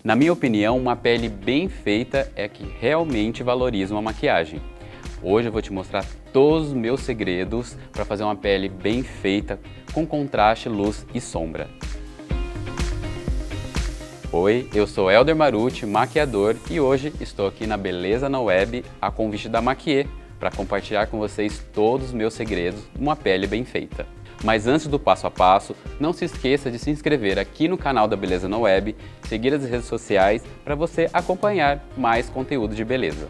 Na minha opinião, uma pele bem feita é a que realmente valoriza uma maquiagem. Hoje eu vou te mostrar todos os meus segredos para fazer uma pele bem feita, com contraste, luz e sombra. Oi, eu sou Elder Marucci, maquiador, e hoje estou aqui na Beleza na Web a convite da Maquiê para compartilhar com vocês todos os meus segredos de uma pele bem feita. Mas antes do passo a passo, não se esqueça de se inscrever aqui no canal da Beleza na Web, seguir as redes sociais para você acompanhar mais conteúdo de beleza.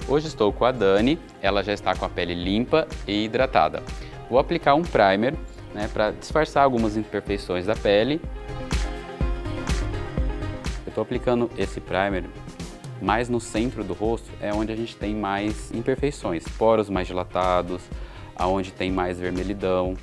Hoje estou com a Dani, ela já está com a pele limpa e hidratada. Vou aplicar um primer, para disfarçar algumas imperfeições da pele. Eu estou aplicando esse primer mais no centro do rosto, é onde a gente tem mais imperfeições, poros mais dilatados, aonde tem mais vermelhidão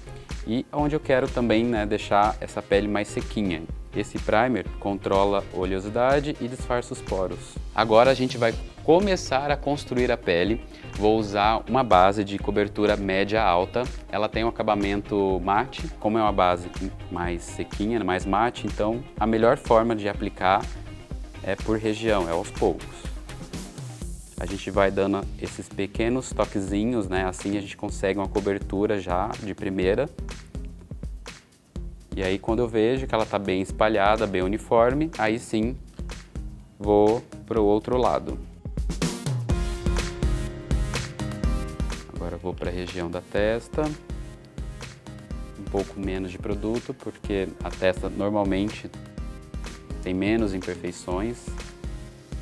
e onde eu quero também deixar essa pele mais sequinha. Esse primer controla a oleosidade e disfarça os poros. Agora a gente vai começar a construir a pele. Vou usar uma base de cobertura média alta. Ela tem um acabamento mate, como é uma base mais sequinha, mais mate, então a melhor forma de aplicar é por região, é aos poucos. A gente vai dando esses pequenos toquezinhos, assim a gente consegue uma cobertura já de primeira. E aí quando eu vejo que ela está bem espalhada, bem uniforme, aí sim vou para o outro lado. Agora eu vou para a região da testa. Um pouco menos de produto, porque a testa normalmente tem menos imperfeições.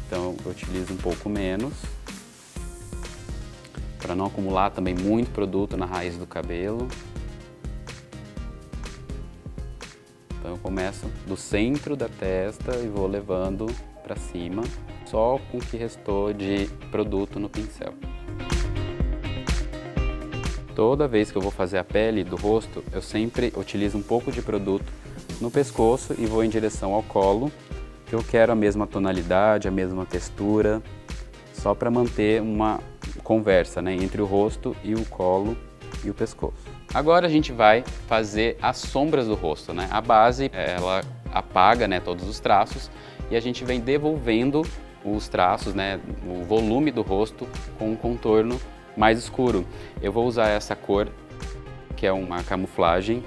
Então eu utilizo um pouco menos, para não acumular também muito produto na raiz do cabelo. Então eu começo do centro da testa e vou levando para cima, só com o que restou de produto no pincel. Toda vez que eu vou fazer a pele do rosto, eu sempre utilizo um pouco de produto no pescoço e vou em direção ao colo. Eu quero a mesma tonalidade, a mesma textura, só para manter uma conversa entre o rosto e o colo e o pescoço. Agora a gente vai fazer as sombras do rosto, A base, ela apaga todos os traços e a gente vem devolvendo os traços, o volume do rosto com um contorno mais escuro. Eu vou usar essa cor, que é uma camuflagem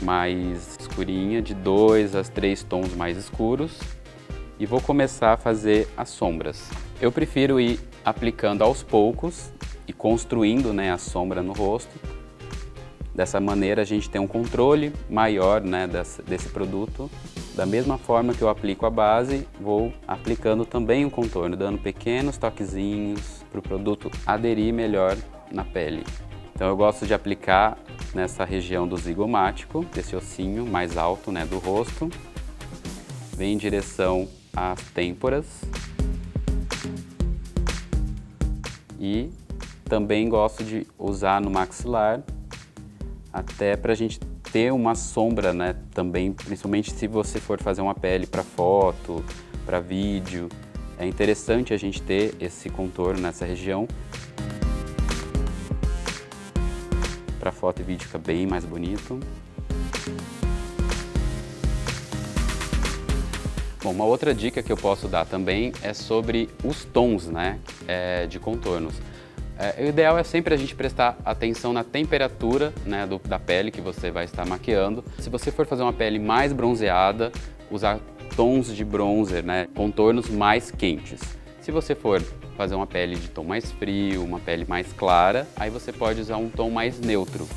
mais escurinha, de 2 a 3 tons mais escuros, e vou começar a fazer as sombras. Eu prefiro ir aplicando aos poucos e construindo a sombra no rosto. Dessa maneira a gente tem um controle maior desse produto. Da mesma forma que eu aplico a base, vou aplicando também o contorno, dando pequenos toquezinhos para o produto aderir melhor na pele. Então eu gosto de aplicar nessa região do zigomático, desse ossinho mais alto do rosto. Vem em direção às têmporas. E também gosto de usar no maxilar, até para a gente ter uma sombra, também, principalmente se você for fazer uma pele para foto, para vídeo. É interessante a gente ter esse contorno nessa região. Para foto e vídeo fica bem mais bonito. Bom, uma outra dica que eu posso dar também é sobre os tons de contornos. O ideal é sempre a gente prestar atenção na temperatura da pele que você vai estar maquiando. Se você for fazer uma pele mais bronzeada, usar tons de bronzer, contornos mais quentes. Se você for fazer uma pele de tom mais frio, uma pele mais clara, aí você pode usar um tom mais neutro.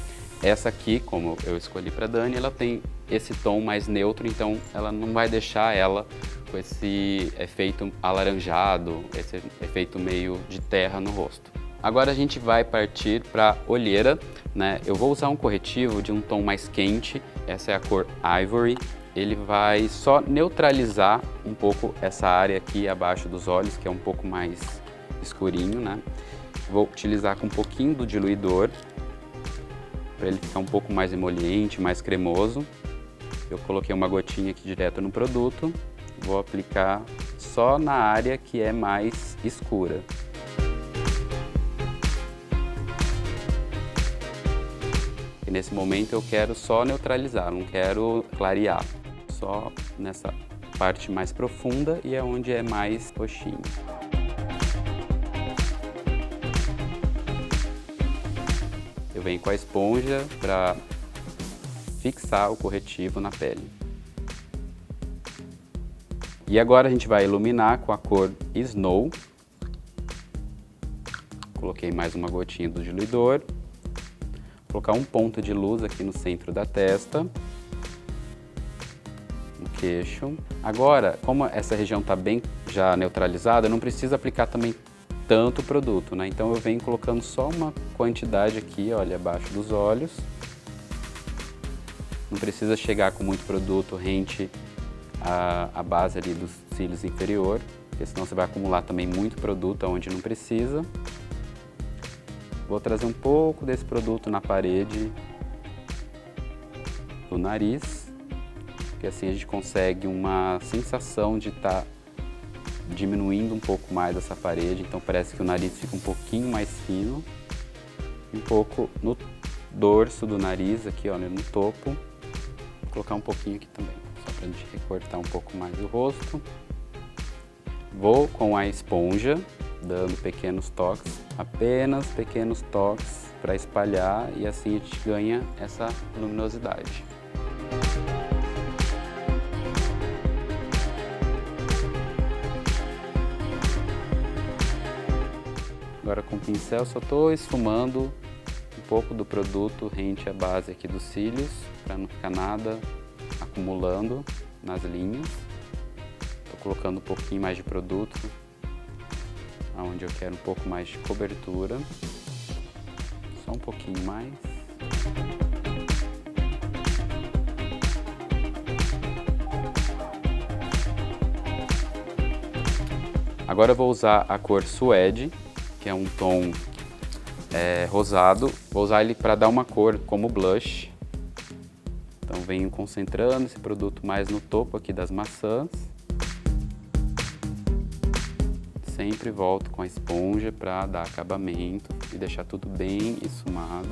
Essa aqui, como eu escolhi para Dani, ela tem esse tom mais neutro, então ela não vai deixar ela com esse efeito alaranjado, esse efeito meio de terra no rosto. Agora a gente vai partir para a olheira, Eu vou usar um corretivo de um tom mais quente, essa é a cor Ivory. Ele vai só neutralizar um pouco essa área aqui abaixo dos olhos, que é um pouco mais escurinho, Vou utilizar com um pouquinho do diluidor, para ele ficar um pouco mais emoliente, mais cremoso. Eu coloquei uma gotinha aqui direto no produto, vou aplicar só na área que é mais escura. E nesse momento eu quero só neutralizar, não quero clarear. Só nessa parte mais profunda e é onde é mais roxinho. Eu venho com a esponja para fixar o corretivo na pele. E agora a gente vai iluminar com a cor Snow. Coloquei mais uma gotinha do diluidor. Vou colocar um ponto de luz aqui no centro da testa. No queixo. Agora, como essa região está bem já neutralizada, não precisa aplicar também tanto produto, né? Então eu venho colocando só uma quantidade aqui, olha, abaixo dos olhos. Não precisa chegar com muito produto rente à base ali dos cílios inferior, porque senão você vai acumular também muito produto onde não precisa. Vou trazer um pouco desse produto na parede do nariz, porque assim a gente consegue uma sensação de estar diminuindo um pouco mais essa parede, então parece que o nariz fica um pouquinho mais fino. Um pouco no dorso do nariz, aqui olha, no topo. Vou colocar um pouquinho aqui também, só para a gente recortar um pouco mais o rosto. Vou com a esponja, dando pequenos toques, apenas pequenos toques para espalhar e assim a gente ganha essa luminosidade. Agora com o pincel só estou esfumando um pouco do produto rente à base aqui dos cílios, para não ficar nada acumulando nas linhas. Estou colocando um pouquinho mais de produto, onde eu quero um pouco mais de cobertura. Só um pouquinho mais. Agora eu vou usar a cor Suede, que é um tom rosado. Vou usar ele para dar uma cor como blush. Então venho concentrando esse produto mais no topo aqui das maçãs. Sempre volto com a esponja para dar acabamento e deixar tudo bem esfumado.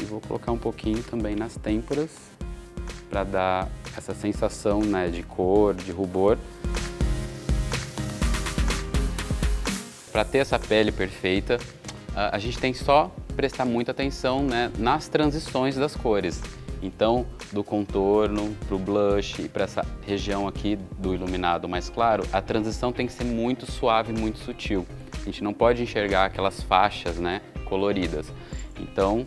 E vou colocar um pouquinho também nas têmporas para dar essa sensação, né, de cor, de rubor. Para ter essa pele perfeita, a gente tem que só prestar muita atenção, né, nas transições das cores. Então, do contorno para o blush e para essa região aqui do iluminado mais claro, a transição tem que ser muito suave, muito sutil. A gente não pode enxergar aquelas faixas, né, coloridas. Então,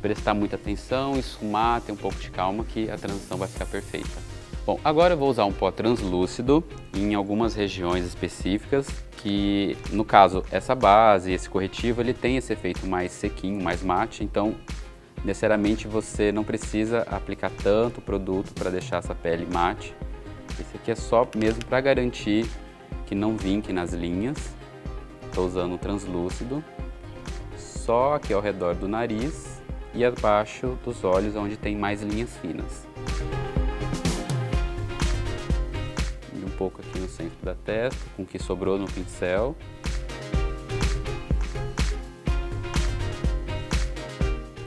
prestar muita atenção, esfumar, ter um pouco de calma que a transição vai ficar perfeita. Bom, agora eu vou usar um pó translúcido em algumas regiões específicas, que no caso essa base, esse corretivo, ele tem esse efeito mais sequinho, mais mate, então necessariamente você não precisa aplicar tanto produto para deixar essa pele mate. Esse aqui é só mesmo para garantir que não vinque nas linhas. Estou usando o translúcido, só aqui ao redor do nariz e abaixo dos olhos, onde tem mais linhas finas. Um pouco aqui no centro da testa, com o que sobrou no pincel.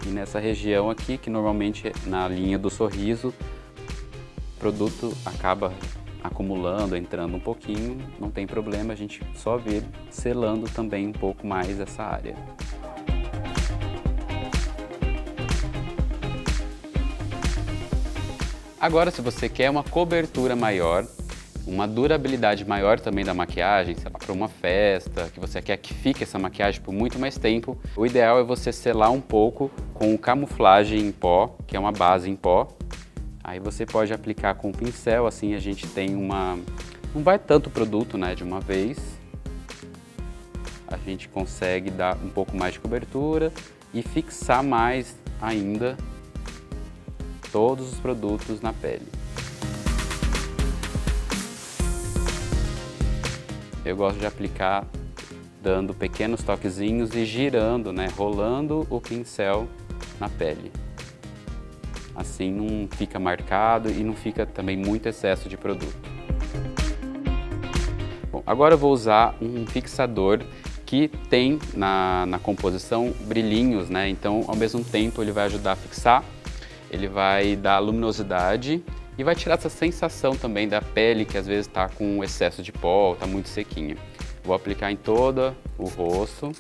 E nessa região aqui, que normalmente na linha do sorriso, o produto acaba acumulando, entrando um pouquinho, não tem problema, a gente só vê selando também um pouco mais essa área. Agora, se você quer uma cobertura maior, uma durabilidade maior também da maquiagem, sei lá, para uma festa, que você quer que fique essa maquiagem por muito mais tempo, o ideal é você selar um pouco com o camuflagem em pó, que é uma base em pó. Aí você pode aplicar com o pincel, assim a gente tem uma... não vai tanto produto, né, de uma vez. A gente consegue dar um pouco mais de cobertura e fixar mais ainda todos os produtos na pele. Eu gosto de aplicar dando pequenos toquezinhos e girando, né, rolando o pincel na pele. Assim não fica marcado e não fica também muito excesso de produto. Bom, agora eu vou usar um fixador que tem na composição brilhinhos, né? Então ao mesmo tempo ele vai ajudar a fixar ele vai dar luminosidade e vai tirar essa sensação também da pele que às vezes está com excesso de pó, está muito sequinha. Vou aplicar em todo o rosto.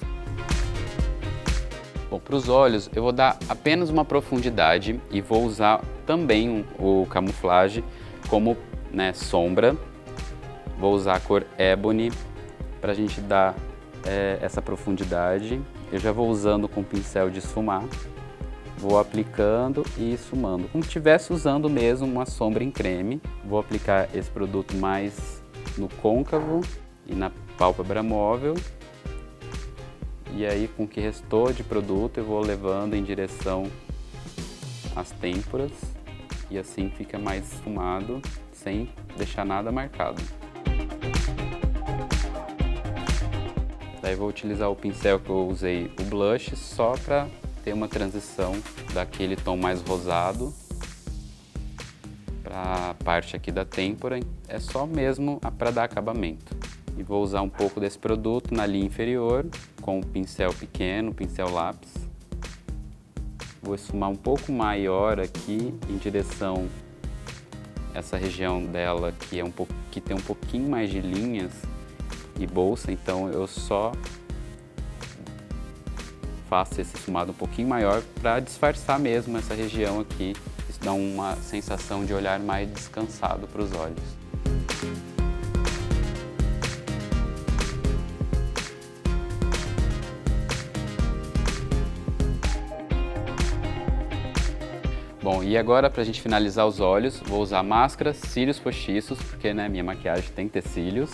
Bom, para os olhos eu vou dar apenas uma profundidade e vou usar também o camuflage como, né, sombra. Vou usar a cor Ebony para a gente dar essa profundidade. Eu já vou usando com o pincel de esfumar, vou aplicando e esfumando, como se estivesse usando mesmo uma sombra em creme. Vou aplicar esse produto mais no côncavo e na pálpebra móvel. E aí, com o que restou de produto, eu vou levando em direção às têmporas e assim fica mais esfumado, sem deixar nada marcado. Daí vou utilizar o pincel que eu usei, o blush, só para ter uma transição daquele tom mais rosado para a parte aqui da têmpora. É só mesmo para dar acabamento. E vou usar um pouco desse produto na linha inferior, com o pincel pequeno, pincel lápis. Vou esfumar um pouco maior aqui em direção a essa região dela que tem um pouquinho mais de linhas e bolsa, então eu só faço esse esfumado um pouquinho maior para disfarçar mesmo essa região aqui. Isso dá uma sensação de olhar mais descansado para os olhos. Bom, e agora para a gente finalizar os olhos, vou usar máscara, cílios postiços, porque, né, minha maquiagem tem que ter cílios.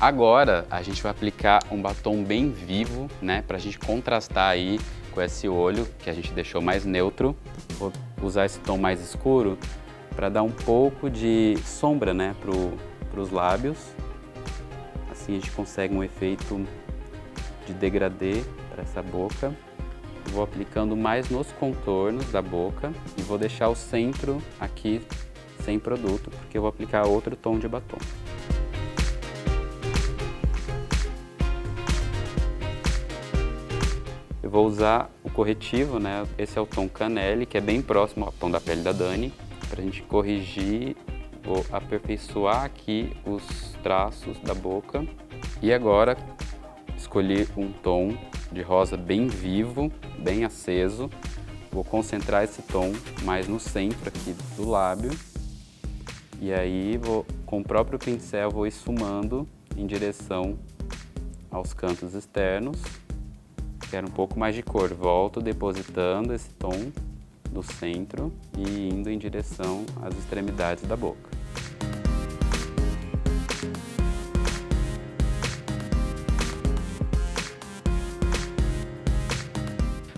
Agora a gente vai aplicar um batom bem vivo, né, para a gente contrastar aí com esse olho que a gente deixou mais neutro. Vou usar esse tom mais escuro para dar um pouco de sombra, né, para os lábios. Assim a gente consegue um efeito de degradê para essa boca. Eu vou aplicando mais nos contornos da boca e vou deixar o centro aqui sem produto, porque eu vou aplicar outro tom de batom. Eu vou usar o corretivo, né? Esse é o tom Canelle, que é bem próximo ao tom da pele da Dani, para a gente corrigir. Vou aperfeiçoar aqui os traços da boca. E agora escolhi um tom de rosa bem vivo, bem aceso. Vou concentrar esse tom mais no centro aqui do lábio. E aí com o próprio pincel vou esfumando em direção aos cantos externos. Quero um pouco mais de cor. Volto depositando esse tom no centro e indo em direção às extremidades da boca.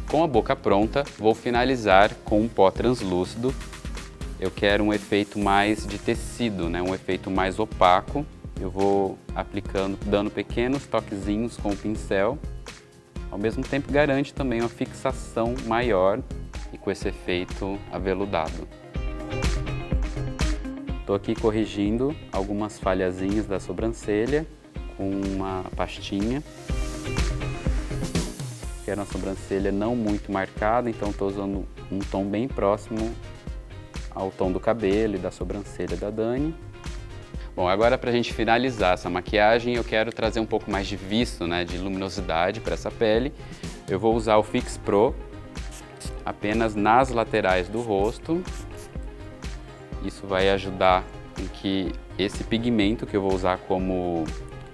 Com a boca pronta, vou finalizar com um pó translúcido. Eu quero um efeito mais de tecido, né? Um efeito mais opaco. Eu vou aplicando, dando pequenos toquezinhos com o pincel. Ao mesmo tempo garante também uma fixação maior e com esse efeito aveludado. Estou aqui corrigindo algumas falhazinhas da sobrancelha com uma pastinha. Quero uma sobrancelha não muito marcada, então estou usando um tom bem próximo ao tom do cabelo e da sobrancelha da Dani. Bom, agora para a gente finalizar essa maquiagem, eu quero trazer um pouco mais de viço, né, de luminosidade para essa pele. Eu vou usar o Fix Pro apenas nas laterais do rosto. Isso vai ajudar com que esse pigmento que eu vou usar como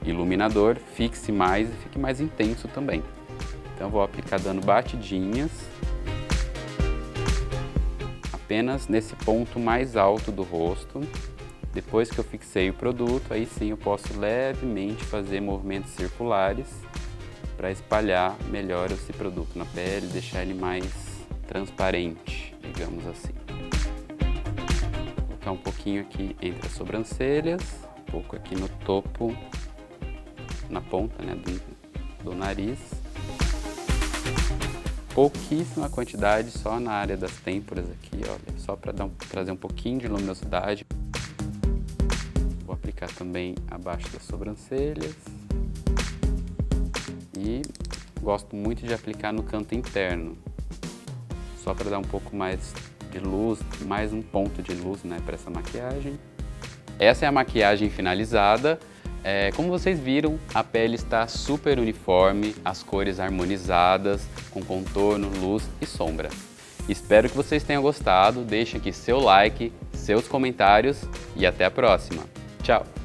iluminador fixe mais e fique mais intenso também. Então vou aplicar dando batidinhas apenas nesse ponto mais alto do rosto. Depois que eu fixei o produto, aí sim eu posso levemente fazer movimentos circulares para espalhar melhor esse produto na pele, deixar ele mais transparente, digamos assim. Vou colocar um pouquinho aqui entre as sobrancelhas, um pouco aqui no topo, na ponta, né, do nariz. Pouquíssima quantidade, só na área das têmporas aqui, olha, só para trazer um pouquinho de luminosidade. Vou aplicar aplicar também abaixo das sobrancelhas. E gosto muito de aplicar no canto interno, só para dar um pouco mais de luz, mais um ponto de luz, né, para essa maquiagem. Essa é a maquiagem finalizada. Como vocês viram, a pele está super uniforme, as cores harmonizadas, com contorno, luz e sombra. Espero que vocês tenham gostado, deixe aqui seu like, seus comentários e até a próxima. Tchau!